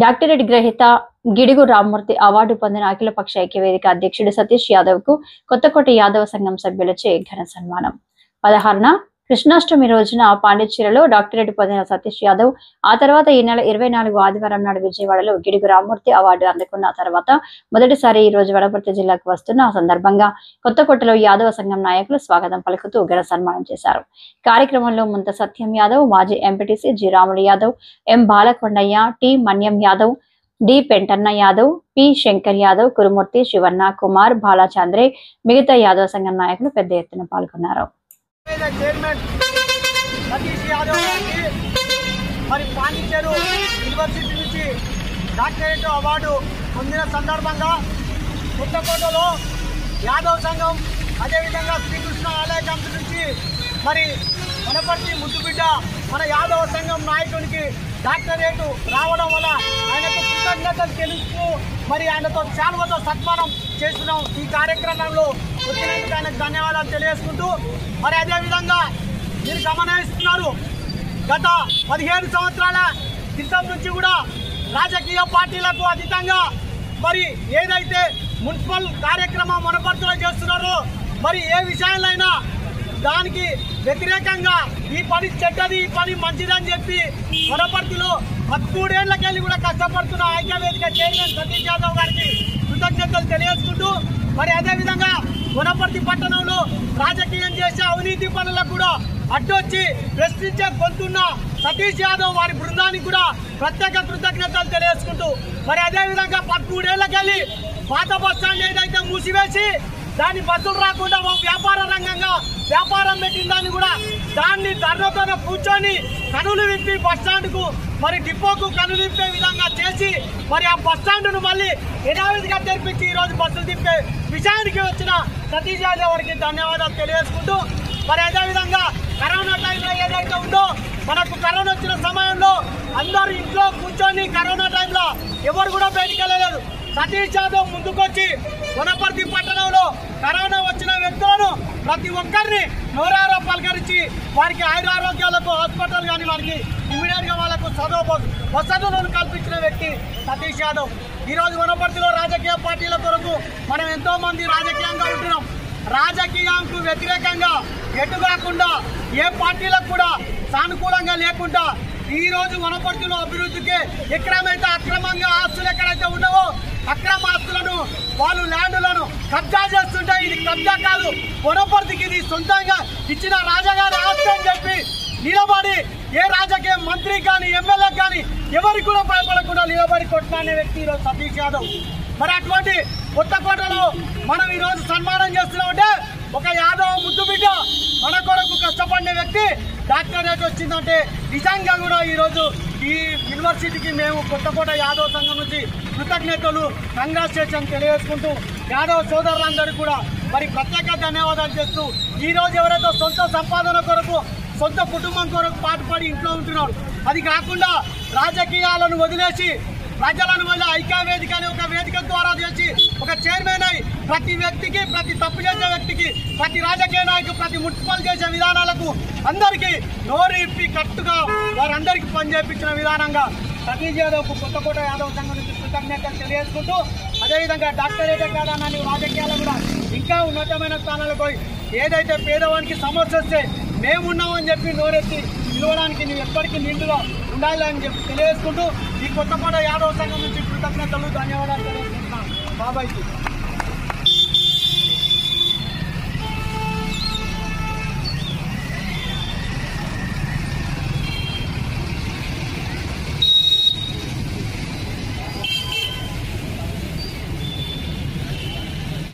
Doctorate గ్రహీత Gidugu Rammurthy award పొందిన అఖిలపక్ష ఐక్యవేదిక అధ్యక్షుడు సతీష్ యాదవ్ కు కొత్తకోట యాదవ సంఘం సభ్యులచే ఘన సన్మానం. 16న కృష్ణాష్టమి రోజున పాండిచ్చేరిలో డాక్టరేట్ పొందిన సతీష్ యాదవ్ ఆ తర్వాత ఈ నెల 24 ఆదివారం నాడు విజయవాడలో గిడుగు రామ్మూర్తి అవార్డు అందుకున్న తర్వాత మొదటిసారి ఈ రోజు వనపర్తి జిల్లాకు వస్తున్న సందర్భంగా కొత్తకోటలో యాదవ సంఘం నాయకులు స్వాగతం పలుకుతూ ఘన సన్మానం చేశారు. కార్యక్రమంలో ముంత సత్యం యాదవ్, మాజీ ఎంపీటీసీ జి రాములు యాదవ్, ఎం బాలకొండయ్య, టి మన్యం యాదవ్, డి పెంటన్న యాదవ్, పి శంకర్ యాదవ్, కురుమూర్తి, శివన్న, కుమార్, బాలాచంద్రే, మిగతా యాదవ సంఘం నాయకులు పెద్ద ఎత్తున పాల్గొన్నారు. పాండిచ్చేరి యూనివర్సిటీ నుంచి డాక్టరేట్ అవార్డు పొందిన సందర్భంగా కొత్తకోటలో యాదవ్ సంఘం అదేవిధంగా శ్రీకృష్ణ ఆలయ కమిటీ నుంచి వనపర్తి ముద్దుబిడ్డ మన యాదవ సంఘం నాయకునికి డాక్టరేట్ రావడం వల్ల ఆయనకు కృతజ్ఞతలు తెలుస్తూ ఆయనతో శాలువతో సన్మానం చేస్తున్నాం. ఈ కార్యక్రమంలో వచ్చినందుకు ఆయనకు ధన్యవాదాలు తెలియజేసుకుంటూ అదేవిధంగా మీరు గమనిస్తున్నారు, గత 15 సంవత్సరాల క్రితం నుంచి కూడా రాజకీయ పార్టీలకు అతీతంగా ఏదైతే మున్సిపల్ కార్యక్రమం వనపర్తిలో చేస్తున్నారో ఏ విషయాలైనా దానికి వ్యతిరేకంగా ఈ పని చెడ్డది, ఈ పని మంచిదని చెప్పి వనపర్తిలో 13 ఏళ్లకెళ్ళి కూడా కష్టపడుతున్న ఐక్యవేదిక చైర్మన్ సతీష్ యాదవ్ గారికి కృతజ్ఞతలు తెలియజేసుకుంటూ అదేవిధంగా వనపర్తి పట్టణంలో రాజకీయం చేసే అవినీతి పనులకు కూడా అడ్డొచ్చి ప్రశ్నించే గొంతున్న సతీష్ యాదవ్ వారి బృందానికి కూడా ప్రత్యేక కృతజ్ఞతలు తెలియజేసుకుంటూ అదేవిధంగా 13 ఏళ్లకెళ్ళి పాత బస్టాండ్ ఏదైతే మూసివేసి దాన్ని బస్సులు రాకుండా వ్యాపార రంగంగా వ్యాపారం పెట్టిన దాన్ని కూడా దాన్ని ధర్నతోనే కూర్చొని కనులు విప్పి బస్టాండ్కు డిపోకు కనులు విప్పే విధంగా చేసి ఆ బస్టాండ్ను మళ్ళీ యథావిధిగా తెరిపించి ఈరోజు బస్సులు తిప్పే విషయానికి వచ్చిన సతీష్ యాదవ్ వారికి ధన్యవాదాలు తెలియజేసుకుంటూ అదేవిధంగా కరోనా టైంలో ఏదైతే ఉందో మనకు కరోనా వచ్చిన సమయంలో అందరూ ఇంట్లో కూర్చొని కరోనా టైంలో ఎవరు కూడా బయటికి వెళ్ళలేదు. సతీష్ యాదవ్ ముందుకొచ్చి వనపర్తి పట్టణంలో కరోనా వచ్చిన వ్యక్తులను ప్రతి ఒక్కరిని నోరారా పలకరించి వారికి ఆయురారోగ్యాలకు హాస్పిటల్ కానీ వారికి ఇమీడియట్ గా వాళ్ళకు వసతులను కల్పించిన వ్యక్తి సతీష్ యాదవ్. ఈరోజు వనపర్తిలో రాజకీయ పార్టీల కొరకు మనం ఎంతో మంది రాజకీయంగా ఉంటున్నాం. రాజకీయానికి వ్యతిరేకంగా ఎటు కాకుండా ఏ పార్టీలకు కూడా సానుకూలంగా లేకుండా ఈ రోజు వనపర్తిలో అభివృద్ధికి ఎక్కడైతే అక్రమంగా ఆస్తులు ఎక్కడైతే ఉన్నావో అక్రమ ఆస్తులను వాళ్ళు ల్యాండ్లను కబ్జా చేస్తుంటే ఇది కబ్జా కాదు, వనపర్తికి ఇది సొంతంగా ఇచ్చిన రాజాగారి ఆస్తి అని చెప్పి నిలబడి ఏ రాజకీయ మంత్రి కానీ ఎమ్మెల్యే కానీ ఎవరికి కూడా భయపడకుండా నిలబడి కొట్టిన వ్యక్తి ఈరోజు సతీష్ యాదవ్. అటువంటి కొత్తకోటలో మనం ఈరోజు సన్మానం చేస్తున్నామంటే ఒక యాదవ్ ముద్దుబిడ్డ మన కొరకు కష్టపడిన వ్యక్తి డాక్టరేట్ వచ్చిందంటే నిజంగా కూడా ఈరోజు ఈ యూనివర్సిటీకి మేము కొత్తకోట యాదవ్ సంఘం నుంచి కృతజ్ఞతలు కంగ్రాచులేషన్ తెలియజేసుకుంటూ యాదవ్ సోదరులందరికీ కూడా ప్రత్యేక ధన్యవాదాలు చేస్తూ ఈరోజు ఎవరైతే సొంత సంపాదన కొరకు సొంత కుటుంబం కొరకు పాటుపడి ఇంట్లో ఉంటున్నారు, అది కాకుండా రాజకీయాలను వదిలేసి ప్రజలను వల్ల ఐక్యవేదిక అనే ఒక వేదిక ద్వారా చేసి ఒక చైర్మన్ అయి ప్రతి వ్యక్తికి, ప్రతి తప్పు చేసే వ్యక్తికి, ప్రతి రాజకీయ నాయకుడు, ప్రతి మున్సిపల్ చేసే విధానాలకు అందరికీ నోరు ఇప్పి కట్టుగా వారందరికీ పనిచేయించిన విధానంగా సతీష్ యాదవ్కు కొత్తకోట యాదవ్ సంఘం నుంచి కృతజ్ఞతలు తెలియజేసుకుంటూ అదేవిధంగా డాక్టరేట్ కాదని రాజకీయాలు కూడా ఇంకా ఉన్నతమైన స్థానాలకు పోయి ఏదైతే పేదవానికి సమస్య వస్తే మేమున్నామని చెప్పి నోరెత్తి పిలవడానికి నువ్వు ఎప్పటికీ నిండుగా ఉండాలని చెప్పి తెలియజేసుకుంటూ ఈ కొత్తకోట యాదవ్ సంఘం నుంచి కృతజ్ఞతలు ధన్యవాదాలు తెలియజేస్తున్నాను. బాబాయ్కి